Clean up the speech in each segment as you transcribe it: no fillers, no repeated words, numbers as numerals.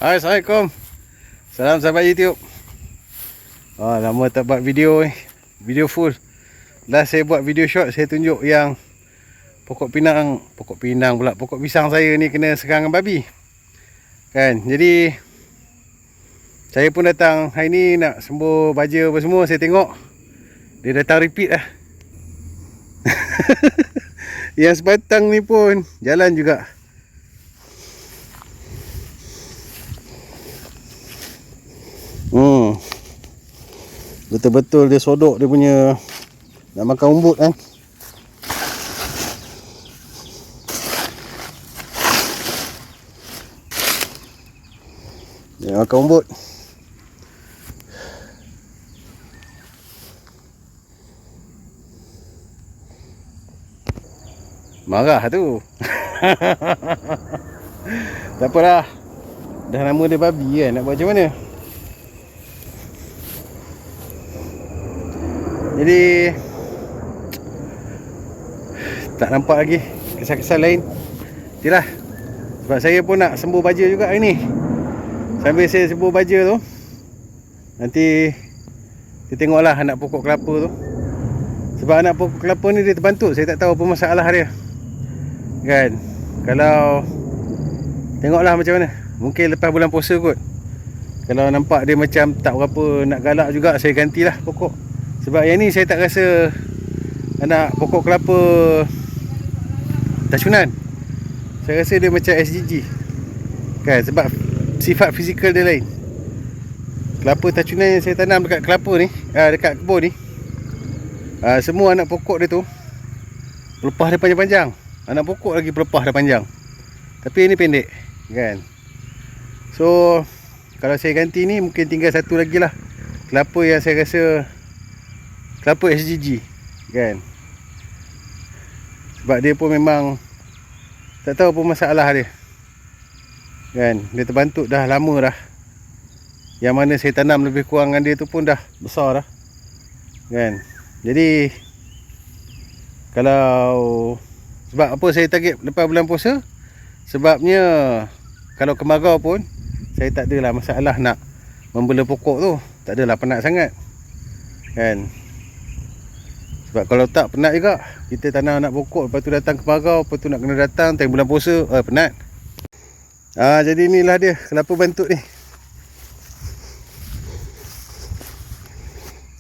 Hai, Assalamualaikum. Salam sahabat YouTube. Lama tak buat video ni. Video full. Last saya buat video short, saya tunjuk yang pokok pinang pula, pokok pisang saya ni kena serangan babi. Kan, jadi saya pun datang hari ni nak sembuh baja apa semua. Saya tengok dia datang repeat lah. Yang sebatang ni pun jalan juga. Betul-betul dia sodok dia punya nak makan umbut kan. Dia makan umbut. Marah tu. Tak apalah. Dah nama dia babi kan, nak buat macam mana? Jadi tak nampak lagi kesan-kesan lain. Itulah sebab saya pun nak sembuh baja juga hari ni. Sambil saya sembuh baja tu, nanti kita tengoklah anak pokok kelapa tu. Sebab anak pokok kelapa ni dia terbantut. Saya tak tahu apa masalah dia kan. Kalau tengoklah macam mana. Mungkin lepas bulan puasa kot. Kalau nampak dia macam tak berapa nak galak juga, saya gantilah pokok. Sebab yang ni saya tak rasa anak pokok kelapa tacunan. Saya rasa dia macam SGG kan, sebab sifat fizikal dia lain. Kelapa tacunan yang saya tanam dekat kelapa ni, dekat kebun ni, semua anak pokok dia tu pelepah dia panjang-panjang. Anak pokok lagi pelepah dia panjang, tapi ini pendek kan. So kalau saya ganti ni, mungkin tinggal satu lagi lah kelapa yang saya rasa kelapa SGG kan. Sebab dia pun memang tak tahu apa masalah dia kan. Dia terbantut dah lama dah. Yang mana saya tanam lebih kurang dengan dia tu pun dah besar dah kan. Jadi kalau sebab apa saya target lepas bulan puasa, sebabnya kalau kemarau pun saya tak adalah masalah nak membela pokok tu. Tak adalah penat sangat kan. Sebab kalau tak penat juga. Kita tanam anak pokok, lepas tu datang kemarau, lepas tu nak kena datang time bulan puasa, penat. Jadi inilah dia kelapa bantut ni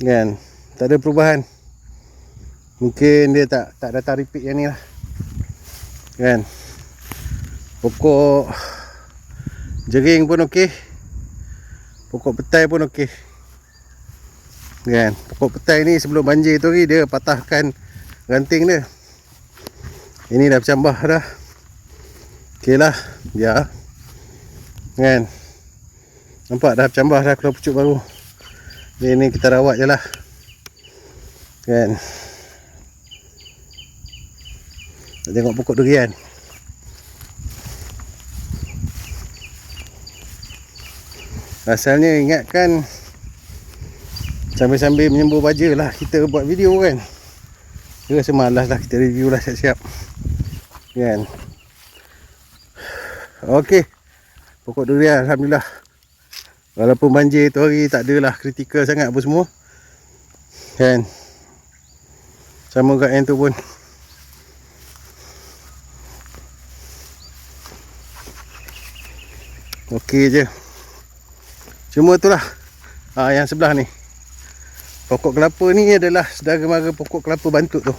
kan. Tak ada perubahan. Mungkin dia tak datang repeat yang ni lah kan. Pokok jering pun okey, pokok petai pun okey kan. Pokok petai ni sebelum banjir tu dia patahkan ranting dia. Ini dah bercambah dah. Okey lah ya kan. Nampak dah bercambah dah, keluar pucuk baru. Ini kita rawat je lah kan. Nak tengok pokok durian. Asalnya ingatkan sambil-sambil menyembuh baja lah kita buat video kan. Saya rasa malas lah kita review lah siap-siap kan. Okey, pokok durian alhamdulillah. Walaupun banjir tu hari tak adalah kritikal sangat apa semua kan. Sama kat yang tu pun okey je. Cuma itulah yang sebelah ni, pokok kelapa ni adalah saudara mara pokok kelapa bantut tu.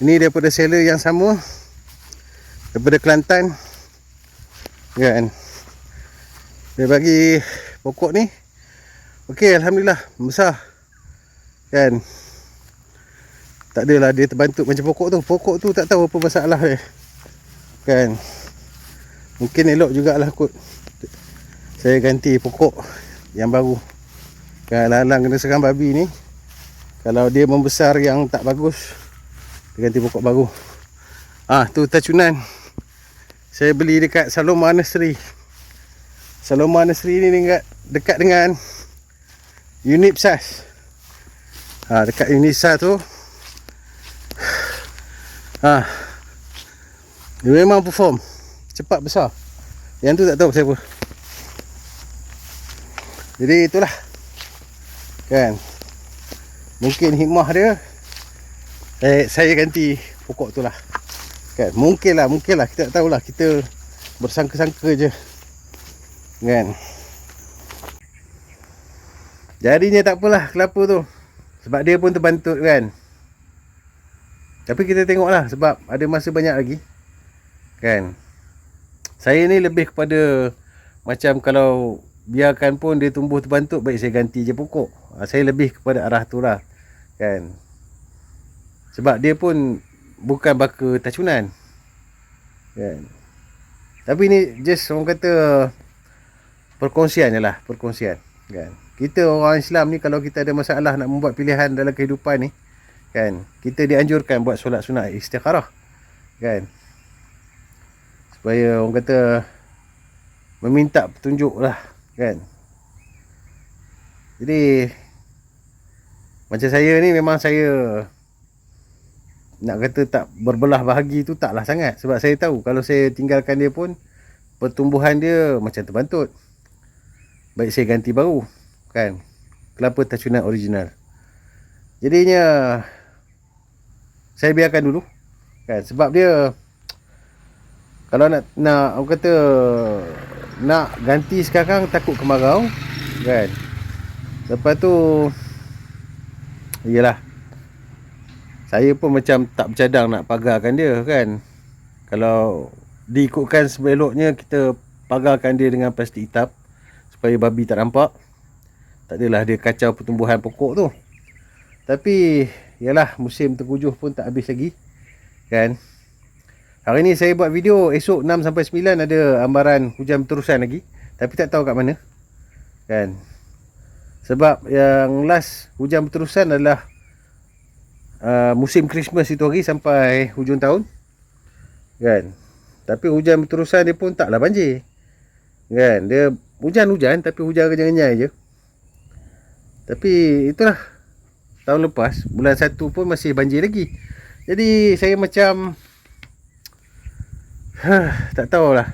Ini daripada seller yang sama, daripada Kelantan kan. Dia bagi pokok ni okey, alhamdulillah besar kan. Tak adalah dia terbantut macam pokok tu. Pokok tu tak tahu apa masalah dia kan. Mungkin elok jugalah kot saya ganti pokok yang baru kan. Lalang kena serang babi ni, kalau dia membesar yang tak bagus, dia ganti pokok baru. Tu tacunan saya beli dekat Saloma Nursery. Saloma Nursery ni dekat dengan Unipsas. Dekat Unipsas tu dia memang perform cepat besar. Yang tu tak tahu pasal apa. Jadi itulah kan, mungkin hikmah dia saya ganti pokok tu lah kan. Mungkin lah kita tak tahulah, kita bersangka-sangka je kan. Jadinya tak apalah kelapa tu, sebab dia pun terbantut kan. Tapi kita tengoklah, sebab ada masa banyak lagi kan. Saya ni lebih kepada macam kalau biarkan pun dia tumbuh terbantut, baik saya ganti je pokok. Saya lebih kepada arah tu lah kan. Sebab dia pun bukan baka tacunan kan. Tapi ni just orang kata perkongsian je lah, perkongsian kan. Kita orang Islam ni, kalau kita ada masalah nak membuat pilihan dalam kehidupan ni kan, kita dianjurkan buat solat sunat istikharah kan, supaya orang kata meminta petunjuk lah kan. Jadi macam saya ni, memang saya nak kata tak berbelah bahagi tu taklah sangat. Sebab saya tahu kalau saya tinggalkan dia pun pertumbuhan dia macam terbantut. Baik saya ganti baru kan, kelapa tacunan original. Jadinya saya biarkan dulu kan. Sebab dia kalau nak orang kata nak ganti sekarang, takut kemarau kan. Lepas tu iyalah, saya pun macam tak bercadang nak pagarkan dia kan. Kalau diikutkan sebeloknya, kita pagarkan dia dengan plastik hitam supaya babi tak nampak. Tak adalah dia kacau pertumbuhan pokok tu. Tapi yalah, musim tengkujuh pun tak habis lagi kan. Hari ni saya buat video, esok 6 sampai 9 ada ambaran hujan berterusan lagi. Tapi tak tahu kat mana kan. Sebab yang last hujan berterusan adalah musim Christmas itu hari sampai hujung tahun kan. Tapi hujan berterusan dia pun taklah banjir kan. Dia hujan-hujan, tapi hujan kenyai je. Tapi itulah, tahun lepas bulan 1 pun masih banjir lagi. Jadi saya macam tak tahulah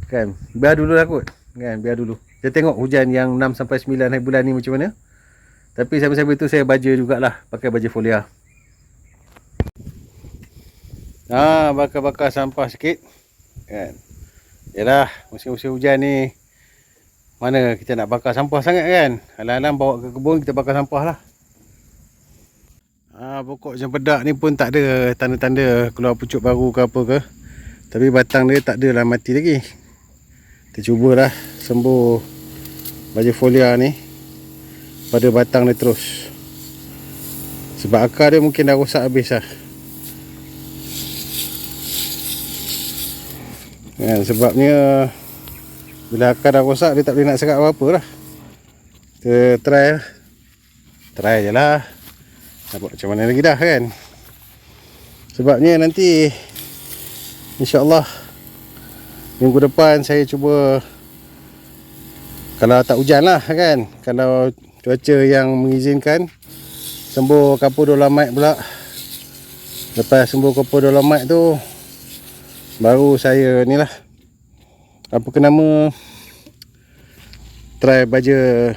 kan. Biar dulu lah kot kan, biar dulu. Kita tengok hujan yang 6 sampai 9 hari bulan ni macam mana. Tapi sambil-sambil tu saya baja jugalah, pakai baja folia. Bakar-bakar sampah sikit kan. Yalah, musim-musim hujan ni mana kita nak bakar sampah sangat kan. Alang-alang bawa ke kebun, kita bakar sampah lah. Pokok cempedak ni pun tak ada tanda-tanda keluar pucuk baru ke apa ke. Tapi batang dia tak adalah mati lagi. Kita cubalah sembuh baja folia ni pada batang dia terus. Sebab akar dia mungkin dah rosak habis lah kan. Sebabnya bila akar dah rosak, dia tak boleh nak serap apa-apa lah. Kita try je lah. Nak buat macam mana lagi dah kan. Sebabnya nanti InsyaAllah minggu depan saya cuba, kalau tak hujan lah kan, kalau cuaca yang mengizinkan, sembuh kapur dolomite pula. Lepas sembuh kapur dolomite tu, baru saya ni lah, apa ke nama, try baja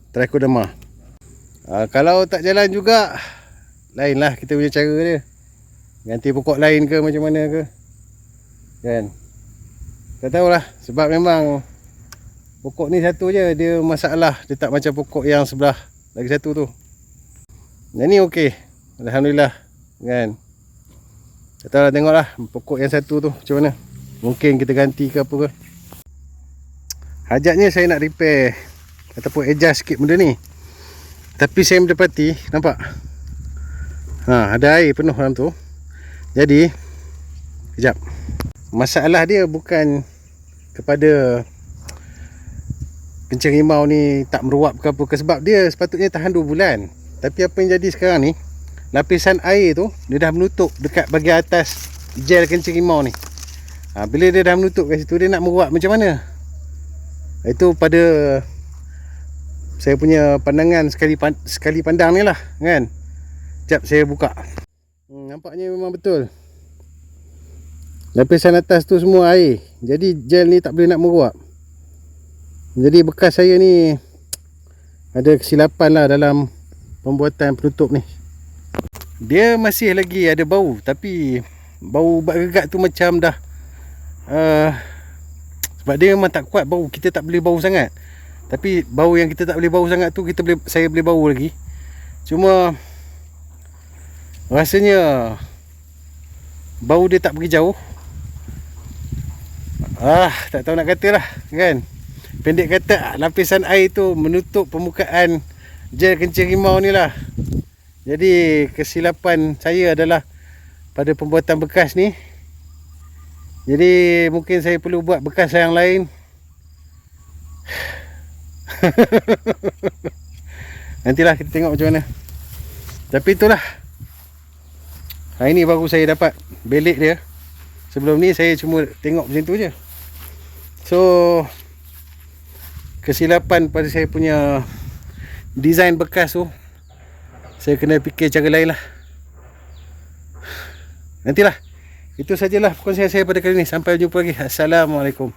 trichoderma. Kalau tak jalan juga, lain lah kita punya cara dia. Ganti pokok lain ke macam mana ke kan. Tak tahulah. Sebab memang pokok ni satu je, dia masalah. Dia tak macam pokok yang sebelah lagi satu tu. Yang ni okey, alhamdulillah kan. Tak tahulah, tengoklah pokok yang satu tu macam mana. Mungkin kita ganti ke apa ke. Hajatnya saya nak repair ataupun adjust sikit benda ni. Tapi saya mendapati, nampak? Ada air penuh dalam tu. Jadi kejap, masalah dia bukan kepada kencing rimau ni tak meruap ke apa ke. Sebab dia sepatutnya tahan 2 bulan. Tapi apa yang jadi sekarang ni, lapisan air tu dia dah menutup dekat bahagian atas gel kencing rimau ni. Bila dia dah menutup kat situ, dia nak meruap macam mana? Itu pada saya punya pandangan sekali pandang ni lah kan. Sekejap saya buka. Nampaknya memang betul, lapisan atas tu semua air. Jadi gel ni tak boleh nak meruap. Jadi bekas saya ni ada kesilapan lah dalam pembuatan penutup ni. Dia masih lagi ada bau, tapi bau ubat gegak tu macam dah sebab dia memang tak kuat bau, kita tak boleh bau sangat. Tapi bau yang kita tak boleh bau sangat tu saya boleh bau lagi. Cuma rasanya bau dia tak pergi jauh. Tak tahu nak kata lah kan. Pendek kata, lapisan air tu menutup permukaan gel kencing rimau ni lah. Jadi kesilapan saya adalah pada pembuatan bekas ni. Jadi mungkin saya perlu buat bekas yang lain. Nantilah kita tengok macam mana. Tapi itulah, hari ni baru saya dapat belik dia. Sebelum ni saya cuma tengok macam tu je. So kesilapan pada saya punya design bekas tu, saya kena fikir cara lain lah. Nantilah. Itu sajalah perkongsian saya pada kali ni. Sampai jumpa lagi. Assalamualaikum.